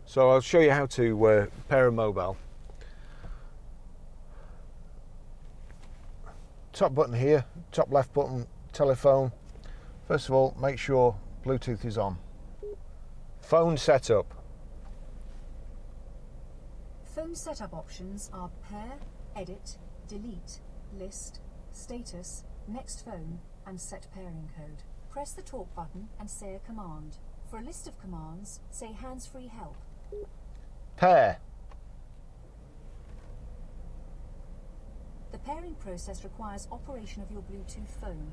So I'll show you how to pair a mobile. Top button here, top left button, telephone. First of all, make sure Bluetooth is on. Phone setup. Phone setup options are pair, edit, delete, list, status, next phone, and set pairing code. Press the talk button and say a command. For a list of commands, say hands-free help. Pair. The pairing process requires operation of your Bluetooth phone.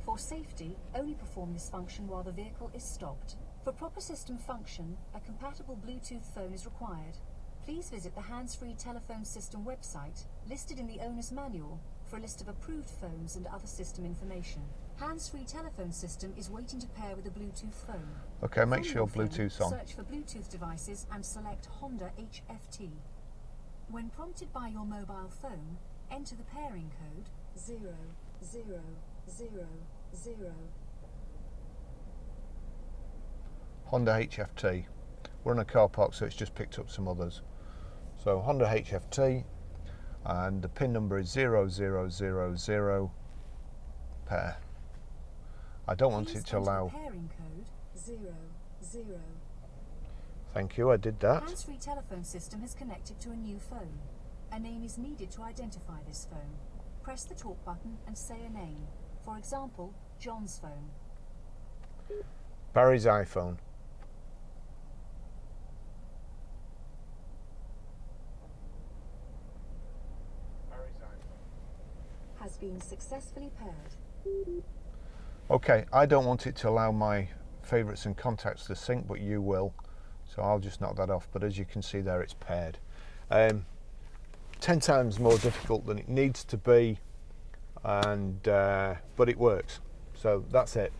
For safety, only perform this function while the vehicle is stopped. For proper system function, a compatible Bluetooth phone is required. Please visit the hands-free telephone system website, listed in the owner's manual, for a list of approved phones and other system information. Hands-free telephone system is waiting to pair with a Bluetooth phone. Okay, make From sure your phone, Bluetooth's on. Search for Bluetooth devices and select Honda HFT. When prompted by your mobile phone, enter the pairing code 0000. Honda HFT. We're in a car park, so it's just picked up some others. So Honda HFT, and the pin number is 0000 pair. I don't want it to allow. Pairing code 00. Thank you, I did that. Hands-free telephone system has connected to a new phone. A name is needed to identify this phone. Press the talk button and say a name. For example, John's phone. Barry's iPhone. Has been successfully paired. Okay, I don't want it to allow my favourites and contacts to sync, but you will. So I'll just knock that off. But as you can see there, it's paired. 10 times more difficult than it needs to be, and but it works. So that's it.